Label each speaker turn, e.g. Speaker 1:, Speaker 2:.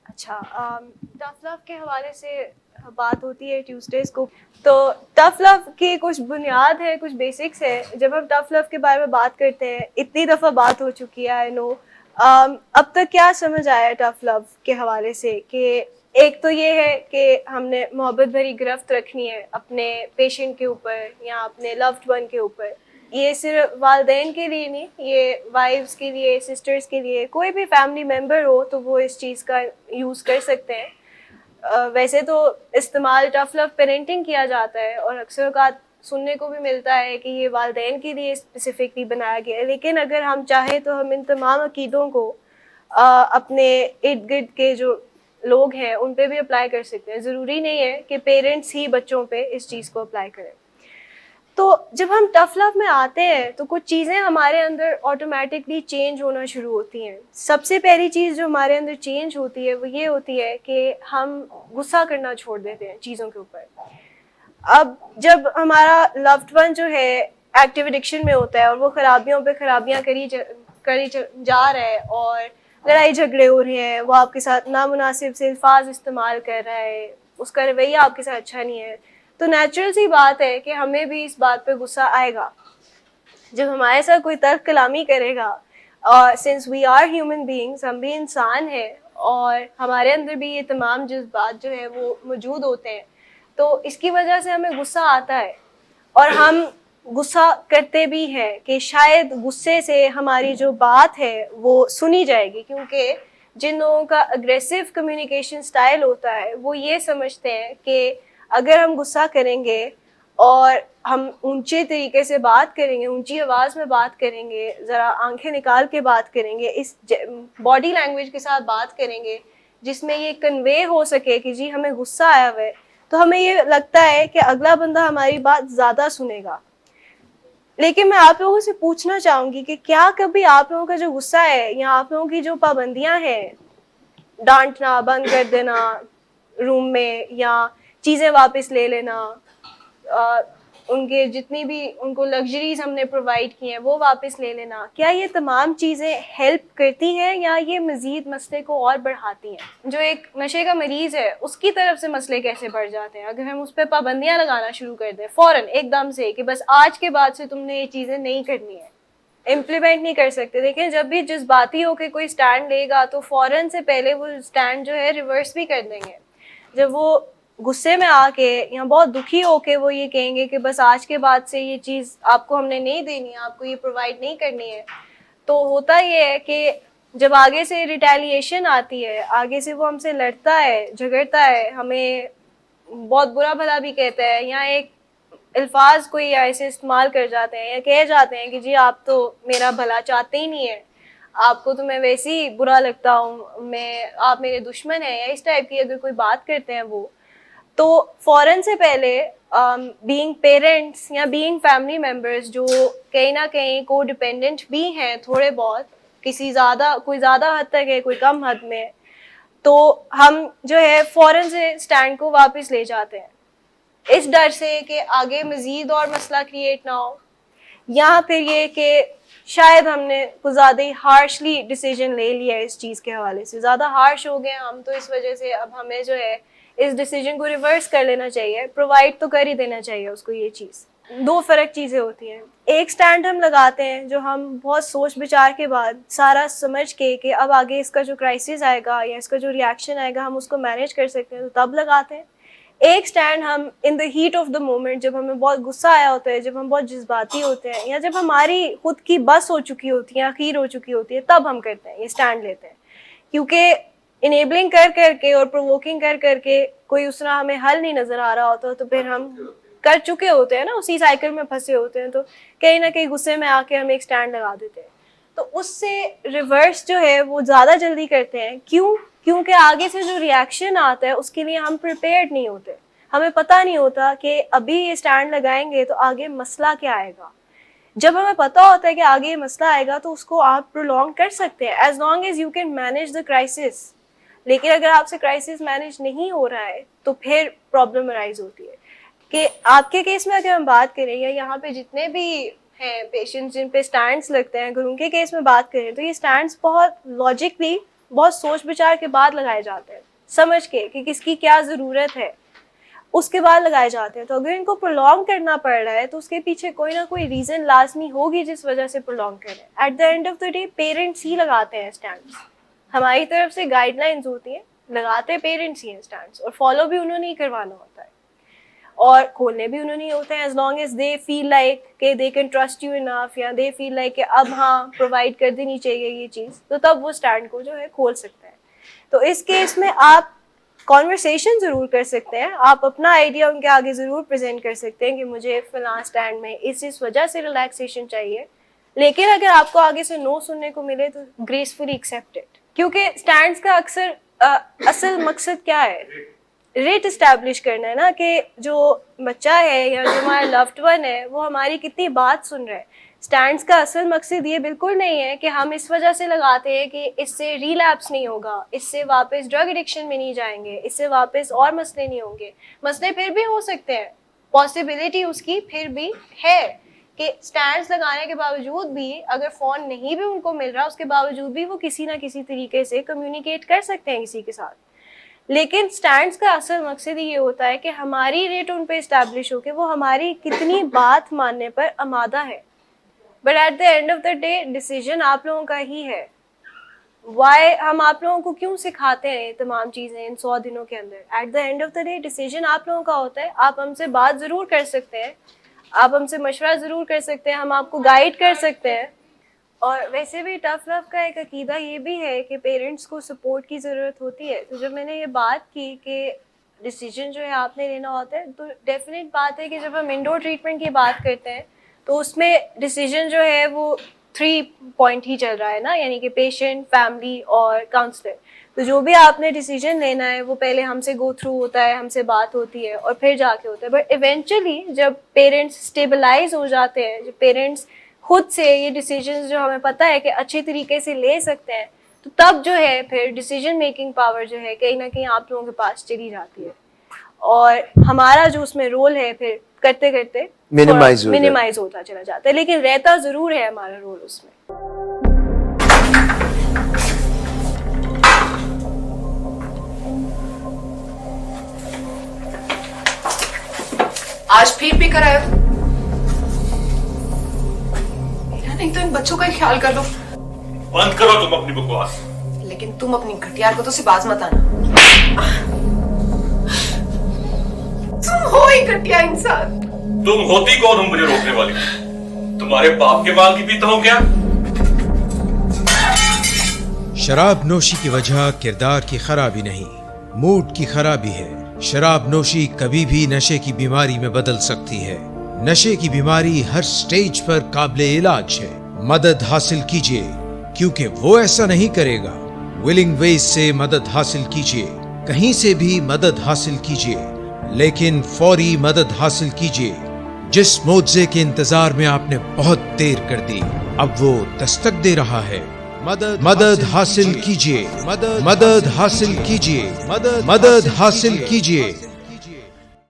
Speaker 1: अच्छा, tough love के हवाले से बात होती है ट्यूसडेज को। तो टफ लव की कुछ बुनियाद है, कुछ बेसिक्स है। जब हम टफ लव के बारे में बात करते हैं, इतनी दफ़ा बात हो चुकी है, आई नो। अब तक क्या समझ आया टफ लव के हवाले से कि एक तो ये है कि हमने मोहब्बत भरी गिरफ्त रखनी है अपने पेशेंट के ऊपर या अपने लव्ड वन के ऊपर। ये सिर्फ वालिदैन के लिए नहीं, ये वाइफ्स के लिए, सिस्टर्स के लिए, कोई भी फैमिली मेम्बर हो तो वो इस चीज़ का यूज़ कर सकते हैं। वैसे तो इस्तेमाल टफ लव पेरेंटिंग किया जाता है और अक्सर औक़ात सुनने को भी मिलता है कि ये वालिदैन के लिए स्पेसिफिकली बनाया गया है, लेकिन अगर हम चाहें तो हम इन तमाम अकीदों को अपने इर्द गिर्द के जो लोग हैं उन पे भी अप्लाई कर सकते हैं। ज़रूरी नहीं है कि पेरेंट्स ही बच्चों पे इस चीज़ को अप्लाई करें। तो जब हम टफ लव में आते हैं तो कुछ चीज़ें हमारे अंदर ऑटोमेटिकली चेंज होना शुरू होती हैं। सबसे पहली चीज़ जो हमारे अंदर चेंज होती है वो ये होती है कि हम गुस्सा करना छोड़ देते हैं चीज़ों के ऊपर। अब जब हमारा लव्ड वन जो है एक्टिव एडिक्शन में होता है और वो खराबियों पे खराबियाँ जा रहा है और लड़ाई झगड़े हो रहे हैं, वो आपके साथ नामुनासिब से अल्फाज इस्तेमाल कर रहा है, उसका रवैया आपके साथ अच्छा नहीं है, तो नेचुरल सी बात है कि हमें भी इस बात पे गुस्सा आएगा जब हमारे साथ कोई तर्क कलामी करेगा। और since we are human beings, हम भी इंसान हैं और हमारे अंदर भी ये तमाम जज्बात जो है वो मौजूद होते हैं, तो इसकी वजह से हमें गुस्सा आता है और हम गुस्सा करते भी हैं कि शायद गुस्से से हमारी जो बात है वो सुनी जाएगी। क्योंकि जिन लोगों का अग्रेसिव कम्युनिकेशन स्टाइल होता है वो ये समझते हैं कि अगर हम गुस्सा करेंगे और हम ऊंचे तरीके से बात करेंगे, ऊंची आवाज़ में बात करेंगे, ज़रा आंखें निकाल के बात करेंगे, इस बॉडी लैंग्वेज के साथ बात करेंगे जिसमें ये कन्वे हो सके कि जी हमें गुस्सा आया हुआ है, तो हमें ये लगता है कि अगला बंदा हमारी बात ज़्यादा सुनेगा। लेकिन मैं आप लोगों से पूछना चाहूँगी कि क्या कभी आप लोगों का जो गुस्सा है या आप लोगों की जो पाबंदियाँ हैं, डांटना, बंद कर देना रूम में या चीज़ें वापस ले लेना, उनके जितनी भी उनको लग्जरीज हमने प्रोवाइड की हैं वो वापस ले लेना, क्या ये तमाम चीज़ें हेल्प करती हैं या ये मज़ीद मसले को और बढ़ाती हैं? जो एक नशे का मरीज़ है उसकी तरफ से मसले कैसे बढ़ जाते हैं अगर हम उस पर पाबंदियाँ लगाना शुरू कर दें फ़ौरन एकदम से कि बस आज के बाद से तुमने ये चीज़ें नहीं करनी है, इम्प्लीमेंट नहीं कर सकते। लेकिन जब भी जज्बाती होकर कोई स्टैंड लेगा तो फ़ौरन से पहले वो स्टैंड जो है रिवर्स भी कर देंगे। जब वो गुस्से में आके या बहुत दुखी होके वो ये कहेंगे कि बस आज के बाद से ये चीज़ आपको हमने नहीं देनी है, आपको ये प्रोवाइड नहीं करनी है, तो होता ये है कि जब आगे से रिटेलिएशन आती है, आगे से वो हमसे लड़ता है, झगड़ता है, हमें बहुत बुरा भला भी कहता है या एक अल्फाज कोई ऐसे इस्तेमाल कर जाते हैं या कह जाते हैं कि जी आप तो मेरा भला चाहते ही नहीं है, आपको तो मैं वैसे ही बुरा लगता हूँ, मैं आप मेरे दुश्मन हैं, या इस टाइप की अगर कोई बात करते हैं वो, तो फ़ौरन से पहले बीइंग पेरेंट्स या बीइंग फैमिली मेम्बर्स जो कहीं ना कहीं को डिपेंडेंट भी हैं थोड़े बहुत, किसी ज़्यादा, कोई ज़्यादा हद तक है, कोई कम हद में, तो हम जो है फ़ौरन से स्टैंड को वापस ले जाते हैं इस डर से कि आगे मज़ीद और मसला क्रिएट ना हो, या फिर ये कि शायद हमने कुछ ज़्यादा ही हार्शली डिसीजन ले लिया है इस चीज़ के हवाले से, ज़्यादा हार्श हो गए हम, तो इस वजह से अब हमें जो है इस डिसीजन को रिवर्स कर लेना चाहिए, प्रोवाइड तो कर ही देना चाहिए उसको ये चीज़। दो फ़र्क चीज़ें होती हैं, एक स्टैंड हम लगाते हैं जो हम बहुत सोच विचार के बाद सारा समझ के कि अब आगे इसका जो क्राइसिस आएगा या इसका जो रिएक्शन आएगा हम उसको मैनेज कर सकते हैं, तो तब लगाते हैं। एक स्टैंड हम in the heat of the moment, जब हमें बहुत गुस्सा आया होता है, जब हम बहुत जज्बाती होते हैं या जब हमारी खुद की बस हो चुकी होती है, आखिर हो चुकी होती है, तब हम करते हैं ये स्टैंड लेते हैं। क्योंकि इनेबलिंग कर करके और प्रोवोकिंग कर करके कोई दूसरा हमें हल नहीं नज़र आ रहा होता, तो फिर हम कर चुके होते हैं ना, उसी साइकिल में फंसे होते हैं, तो कहीं ना कहीं गुस्से में आके हम एक स्टैंड लगा देते हैं, तो उससे रिवर्स जो है वो ज़्यादा जल्दी करते हैं। क्यों? क्योंकि आगे से जो रिएक्शन आता है उसके लिए हम प्रिपेयर्ड नहीं होते, हमें पता नहीं होता कि अभी ये स्टैंड लगाएंगे तो आगे मसला क्या आएगा। जब हमें पता होता है कि आगे ये मसला आएगा तो उसको आप प्रोलॉन्ग कर सकते हैं as long as you can manage the crisis. लेकिन अगर आपसे क्राइसिस मैनेज नहीं हो रहा है तो फिर प्रॉब्लम अराइज होती है। कि आपके केस में अगर हम बात करें या यहाँ पे जितने भी हैं पेशेंट्स जिन पे स्टैंड्स लगते हैं, अगर उनके केस में बात करें तो ये स्टैंड्स बहुत लॉजिकली बहुत सोच विचार के बाद लगाए जाते हैं, समझ के कि किसकी क्या ज़रूरत है, उसके बाद लगाए जाते हैं। तो अगर इनको प्रोलॉन्ग करना पड़ रहा है तो उसके पीछे कोई ना कोई रीज़न लाजमी होगी जिस वजह से प्रोलॉन्ग कर रहे हैं। At the end of the day parents ही लगाते हैं स्टैंड्स, हमारी तरफ से गाइडलाइंस होती हैं, लगाते पेरेंट्स ही हैं स्टैंड्स, और फॉलो भी उन्होंने ही करवाना होता है और खोलने भी उन्होंने ही होते हैं, as long as they feel like कि they can trust you enough, या दे फील लाइक कि अब हाँ प्रोवाइड कर देनी चाहिए ये चीज़, तो तब वो स्टैंड को जो है खोल सकते हैं। तो इस केस में आप कॉन्वर्सेशन ज़रूर कर सकते हैं, आप अपना आइडिया उनके आगे ज़रूर प्रेजेंट कर सकते हैं कि मुझे फ़लाँ स्टैंड में इस वजह से रिलैक्सेशन चाहिए, लेकिन अगर आपको आगे से नो सुनने को मिले तो ग्रेसफुली एक्सेप्ट इट, क्योंकि स्टैंड्स का अक्सर असल मकसद क्या है, रेट इस्टेब्लिश करना है ना, कि जो बच्चा है या जो हमारा लव्ड वन है वो हमारी कितनी बात सुन रहा है। स्टैंड्स का असल मकसद ये बिल्कुल नहीं है कि हम इस वजह से लगाते हैं कि इससे रिलैप्स नहीं होगा, इससे वापस ड्रग एडिक्शन में नहीं जाएंगे, इससे वापस और मसले नहीं होंगे। मसले फिर भी हो सकते हैं, पॉसिबिलिटी उसकी फिर भी है कि स्टैंड्स लगाने के बावजूद भी अगर फ़ोन नहीं भी उनको मिल रहा, उसके बावजूद भी वो किसी ना किसी तरीके से कम्युनिकेट कर सकते हैं किसी के साथ। लेकिन स्टैंड्स का असल मकसद ये होता है कि हमारी रेट उन पे इस्टेब्लिश हो कि वो हमारी कितनी बात मानने पर आमादा है। But at the end of the day decision आप लोगों का ही है। वाई हम आप लोगों को क्यों सिखाते हैं तमाम चीज़ें इन 100 दिनों के अंदर, eight the end of the day decision आप लोगों का होता है। आप हमसे बात ज़रूर कर सकते हैं, आप हमसे मशवरा ज़रूर कर सकते हैं, हम आपको गाइड कर सकते हैं। और वैसे भी टफ लव का एक अकीदा ये भी है कि पेरेंट्स को सपोर्ट की ज़रूरत होती है। तो जब मैंने ये बात की कि डिसीजन जो है आपने लेना होता है, तो डेफिनेट बात है कि जब हम इंडोर ट्रीटमेंट की बात करते हैं तो उसमें डिसीजन जो है वो 3 पॉइंट ही चल रहा है ना, यानी कि पेशेंट, फैमिली और काउंसलर। तो जो भी आपने डिसीजन लेना है वो पहले हमसे गो थ्रू होता है, हमसे बात होती है और फिर जाके होता है। बट इवेंचुअली जब पेरेंट्स स्टेबलाइज हो जाते हैं, जब पेरेंट्स खुद से ये डिसीजंस जो हमें पता है कि अच्छे तरीके से ले सकते हैं, तो तब जो है फिर डिसीजन मेकिंग पावर जो है कहीं ना कहीं आप लोगों के पास चली जाती है, और हमारा जो उसमें रोल है फिर करते करते मिनिमाइज होता चला जाता है, लेकिन रहता ज़रूर है हमारा रोल उसमें।
Speaker 2: आज फिर भी कराया, नहीं तो इन बच्चों का ख्याल कर लो।
Speaker 3: बंद करो तुम अपनी बकवास।
Speaker 2: लेकिन तुम अपनी घटिया को तो से बाज मत आना। तुम हो ही घटिया इंसान।
Speaker 3: तुम होती कौन हो मुझे रोकने वाली? तुम्हारे बाप के बाल की पीता हूं क्या?
Speaker 4: शराब नोशी की वजह किरदार की खराबी नहीं, मूड की खराबी है। शराब नोशी कभी भी नशे की बीमारी में बदल सकती है। नशे की बीमारी हर स्टेज पर काबिले इलाज है। मदद हासिल कीजिए, क्योंकि वो ऐसा नहीं करेगा। विलिंग वेज से मदद हासिल कीजिए, कहीं से भी मदद हासिल कीजिए, लेकिन फौरी मदद हासिल कीजिए। जिस मुआवजे के इंतजार में आपने बहुत देर कर दी, अब वो दस्तक दे रहा है। मदद हासिल कीजिए, मदद हासिल कीजिए, मदद हासिल कीजिए।